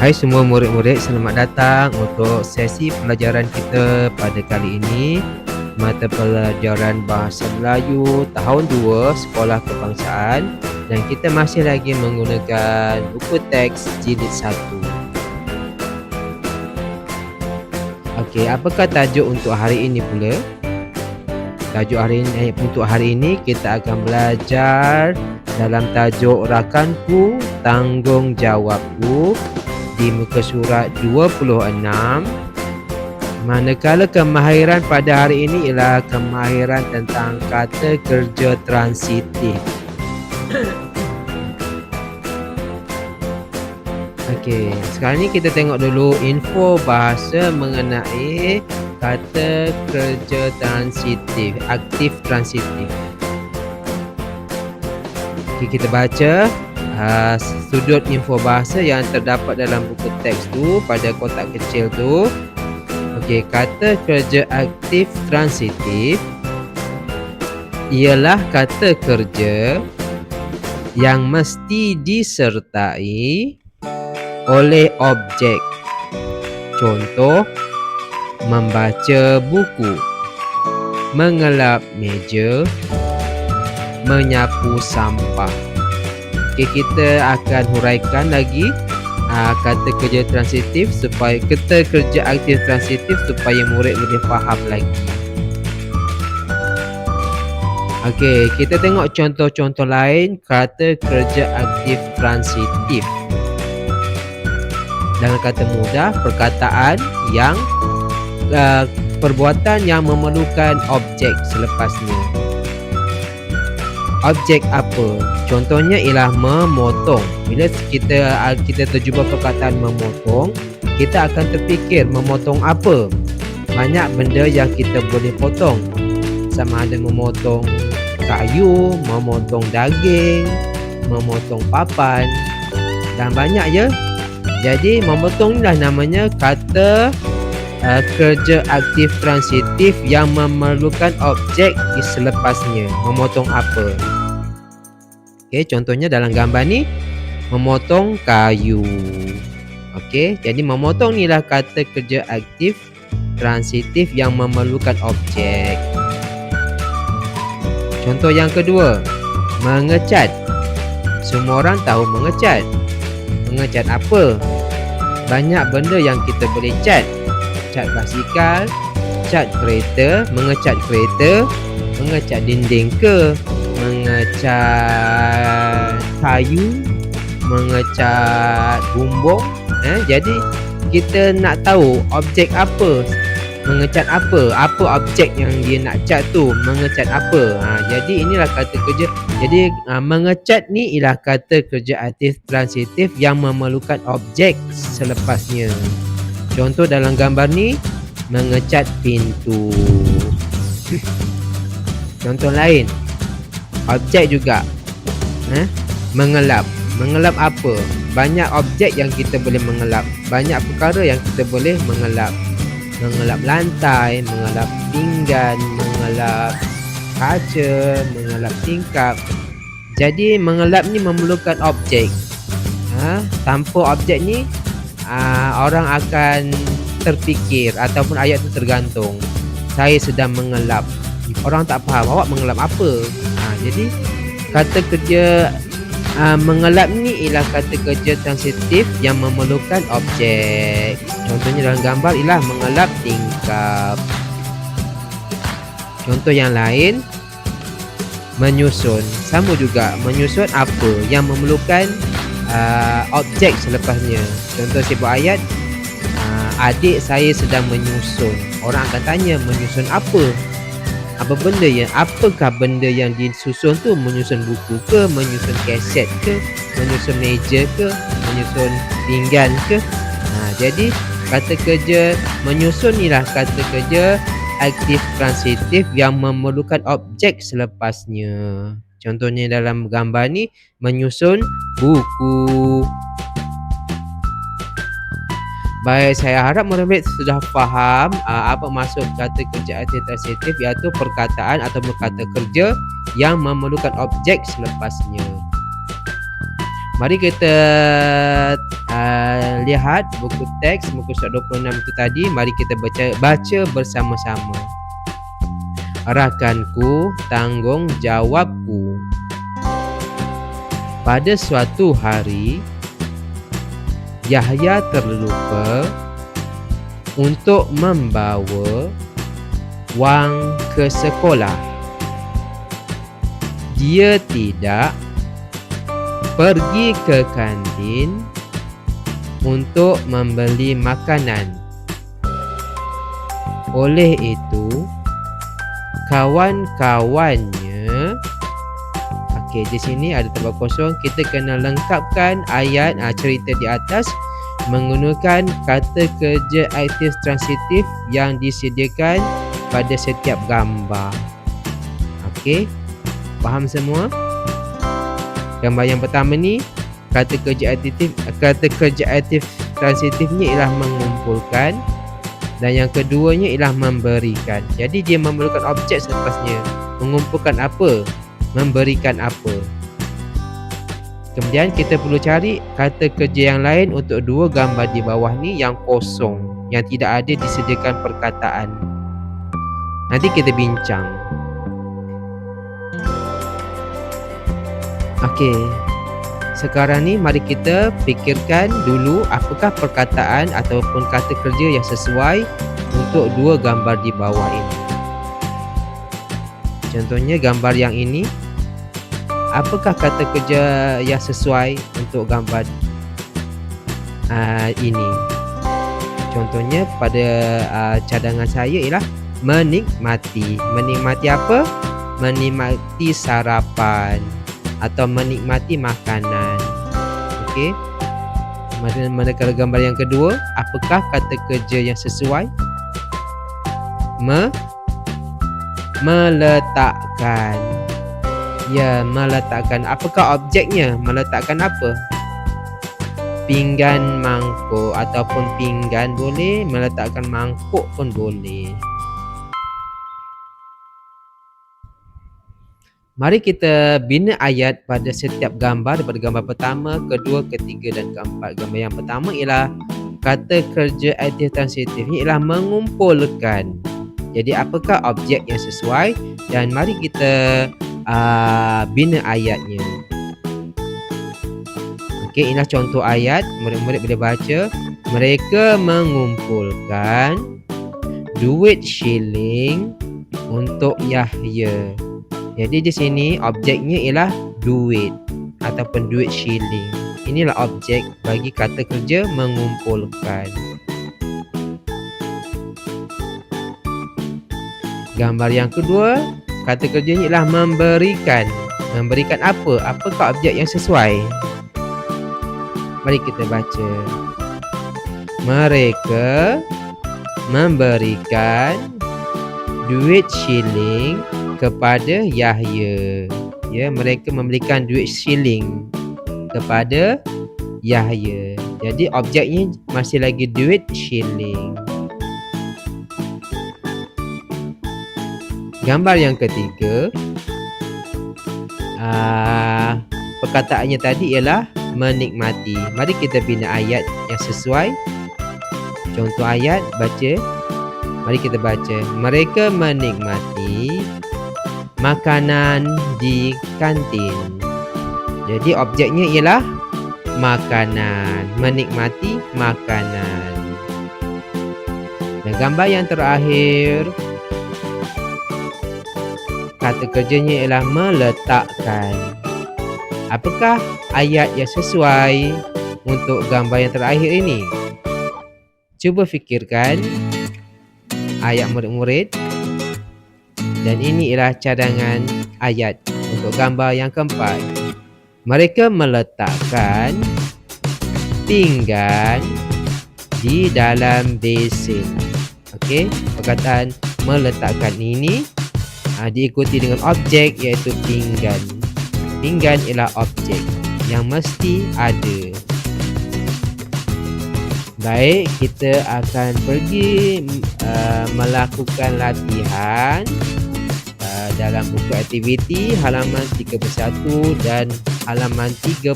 Hai semua murid-murid, selamat datang untuk sesi pelajaran kita pada kali ini. Mata pelajaran Bahasa Melayu tahun 2 Sekolah Kebangsaan, dan kita masih lagi menggunakan buku teks jilid 1. Okey, apakah tajuk untuk hari ini pula? Untuk hari ini kita akan belajar dalam tajuk rakanku, tanggungjawabku di muka surat 26. Manakala kemahiran pada hari ini ialah kemahiran tentang kata kerja transitif. Okey, sekarang ni kita tengok dulu info bahasa mengenai kata kerja transitif, aktif transitif. Okey, kita baca sudut info bahasa yang terdapat dalam buku teks tu pada kotak kecil tu. Okey, kata kerja aktif transitif ialah kata kerja yang mesti disertai oleh objek. Contoh, membaca buku, mengelap meja, menyapu sampah. Okay, kita akan huraikan lagi kata kerja transitif supaya kata kerja aktif transitif supaya murid lebih faham lagi. Okey, kita tengok contoh-contoh lain kata kerja aktif transitif. Dengan kata mudah, perkataan yang perbuatan yang memerlukan objek selepasnya. Objek apa? Contohnya ialah memotong. Bila kita terjumpa perkataan memotong, kita akan terfikir memotong apa? Banyak benda yang kita boleh potong. Sama ada memotong kayu, memotong daging, memotong papan, dan banyak je. Jadi memotong inilah namanya kata kerja aktif transitif yang memerlukan objek di selepasnya. Memotong apa? Okey, contohnya dalam gambar ni memotong kayu. Okey, jadi memotong inilah kata kerja aktif transitif yang memerlukan objek. Contoh yang kedua, mengecat. Semua orang tahu mengecat. Mengecat apa? Banyak benda yang kita boleh cat. Cat basikal, cat kereta, mengecat kereta, mengecat dinding ke, mengecat kayu, mengecat bumbung. Jadi kita nak tahu objek apa, mengecat apa objek yang dia nak cat tu, mengecat apa. Jadi inilah kata kerja. Jadi mengecat ni ialah kata kerja aktif transitif yang memerlukan objek selepasnya. Contoh dalam gambar ni, mengecat pintu. Contoh lain, objek juga. Mengelap. Mengelap apa? Banyak objek yang kita boleh mengelap. Banyak perkara yang kita boleh mengelap. Mengelap lantai, mengelap pinggan, mengelap kaca, mengelap tingkap. Jadi mengelap ni memerlukan objek. Tanpa objek ni orang akan terfikir ataupun ayat tu tergantung. Saya sedang mengelap. Orang tak faham awak mengelap apa. Jadi kata kerja mengelap ni ialah kata kerja transitif yang memerlukan objek. Contohnya dalam gambar ialah mengelap tingkap. Contoh yang lain, menyusun. Sama juga, menyusun apa yang memerlukan objek selepasnya. Contoh sebuah ayat, adik saya sedang menyusun. Orang akan tanya, menyusun apa? Apakah benda yang disusun tu? Menyusun buku ke, menyusun kaset ke, menyusun meja ke, menyusun pinggan ke? Jadi kata kerja menyusun inilah kata kerja aktif transitif yang memerlukan objek selepasnya. Contohnya dalam gambar ni, menyusun buku. Baik, saya harap murid-murid sudah faham apa maksud kata kerja aktif transitif, iaitu perkataan atau kata kerja yang memerlukan objek selepasnya. Mari kita lihat buku teks muka surat 26 itu tadi. Mari kita baca bersama-sama. Rakanku, tanggungjawabku. Pada suatu hari, Yahya terlupa untuk membawa wang ke sekolah. Dia tidak pergi ke kantin untuk membeli makanan. Oleh itu, kawan-kawannya, okey, di sini ada tempat kosong. Kita kena lengkapkan ayat cerita di atas menggunakan kata kerja aktif transitif yang disediakan pada setiap gambar. Okey, faham semua? Gambar yang pertama ni, kata kerja aktif transitifnya ialah mengumpulkan, dan yang keduanya ialah memberikan. Jadi dia memerlukan objek selepasnya. Mengumpulkan apa? Memberikan apa? Kemudian kita perlu cari kata kerja yang lain untuk dua gambar di bawah ni yang kosong, yang tidak ada disediakan perkataan. Nanti kita bincang. Okey. Sekarang ni mari kita fikirkan dulu apakah perkataan ataupun kata kerja yang sesuai untuk dua gambar di bawah ini. Contohnya gambar yang ini, apakah kata kerja yang sesuai untuk gambar ini? Contohnya pada cadangan saya ialah menikmati. Menikmati apa? Menikmati sarapan atau menikmati makanan. Okey. Manakala gambar yang kedua, apakah kata kerja yang sesuai? Meletakkan. Ya, meletakkan. Apakah objeknya? Meletakkan apa? Pinggan mangkuk ataupun pinggan boleh, meletakkan mangkuk pun boleh. Mari kita bina ayat pada setiap gambar, daripada gambar pertama, kedua, ketiga dan keempat. Gambar yang pertama ialah kata kerja aktif transitif ini ialah mengumpulkan. Jadi apakah objek yang sesuai, dan mari kita bina ayatnya. Okey, inilah contoh ayat. Murid-murid boleh baca. Mereka mengumpulkan duit shilling untuk Yahya. Jadi di sini objeknya ialah duit ataupun duit shilling. Inilah objek bagi kata kerja mengumpulkan. Gambar yang kedua, kata kerjanya ialah memberikan. Memberikan apa? Apakah objek yang sesuai? Mari kita baca. Mereka memberikan duit shilling kepada Yahya. Ya, mereka memberikan duit shilling kepada Yahya. Jadi objeknya masih lagi duit shilling. Gambar yang ketiga, perkataannya tadi ialah menikmati. Mari kita bina ayat yang sesuai. Contoh ayat, baca. Mari kita baca. Mereka menikmati makanan di kantin. Jadi objeknya ialah makanan. Menikmati makanan. Dan gambar yang terakhir, kata kerjanya ialah meletakkan. Apakah ayat yang sesuai untuk gambar yang terakhir ini? Cuba fikirkan ayat murid-murid. Dan ini ialah cadangan ayat untuk gambar yang keempat. Mereka meletakkan pinggan di dalam besin. Okey, perkataan meletakkan ini diikuti dengan objek iaitu pinggan. Pinggan ialah objek yang mesti ada. Baik, kita akan pergi melakukan latihan dalam buku aktiviti halaman 31 dan halaman 32.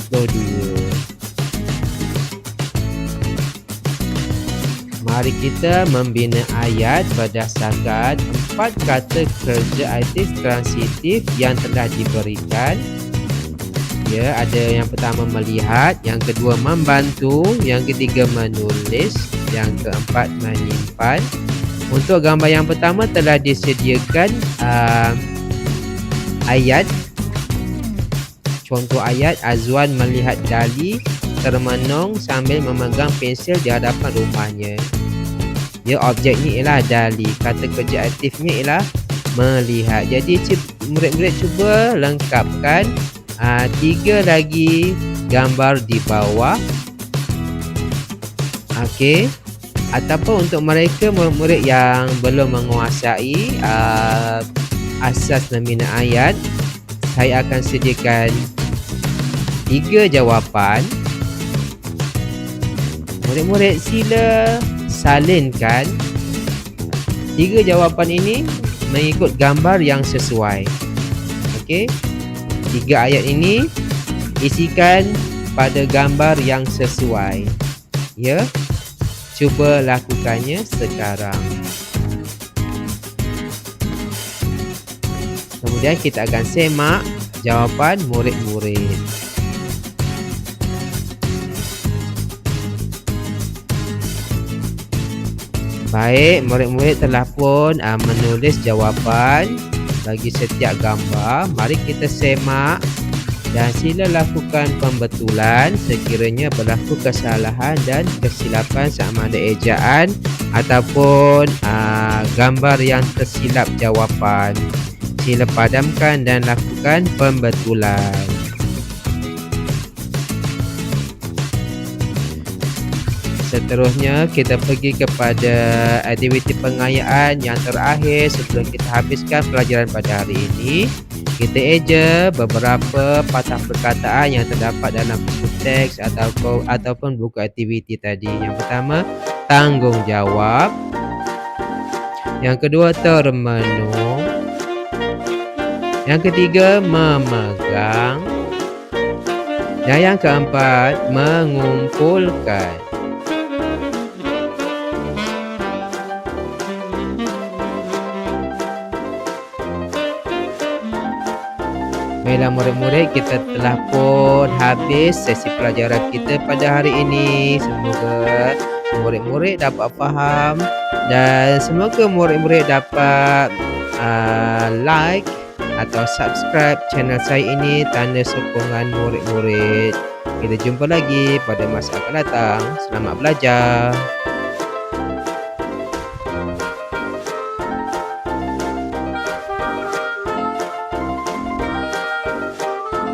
Mari kita membina ayat berdasarkan 4 kata kerja aktif transitif yang telah diberikan. Ya, ada yang pertama melihat, yang kedua membantu, yang ketiga menulis, yang keempat menyimpan. Untuk gambar yang pertama telah disediakan ayat. Contoh ayat, Azwan melihat Dali termenung sambil memegang pensil di hadapan rumahnya. Ya, objeknya ialah Dali. Kata kerja aktifnya ialah melihat. Jadi murid-murid cuba lengkapkan 3 lagi gambar di bawah. Okey. Ataupun untuk mereka murid-murid yang belum menguasai asas membina ayat, saya akan sediakan 3 jawapan. Murid-murid sila salinkan 3 jawapan ini mengikut gambar yang sesuai. Okey. 3 ayat ini isikan pada gambar yang sesuai. Ya. Cuba lakukannya sekarang. Kemudian kita akan semak jawapan murid-murid. Baik, murid-murid telah pun menulis jawapan bagi setiap gambar. Mari kita semak dan sila lakukan pembetulan sekiranya berlaku kesalahan dan kesilapan sama ada ejaan ataupun gambar yang tersilap jawapan. Sila padamkan dan lakukan pembetulan. Seterusnya kita pergi kepada aktiviti pengayaan yang terakhir sebelum kita habiskan pelajaran pada hari ini. Kita eja beberapa patah perkataan yang terdapat dalam buku teks ataupun buku aktiviti tadi. Yang pertama, tanggungjawab. Yang kedua, termenung. Yang ketiga, memegang. Dan yang keempat, mengumpulkan. Baiklah murid-murid, kita telah pun habis sesi pelajaran kita pada hari ini. Semoga murid-murid dapat faham dan semoga murid-murid dapat like atau subscribe channel saya ini tanda sokongan murid-murid. Kita jumpa lagi pada masa akan datang. Selamat belajar.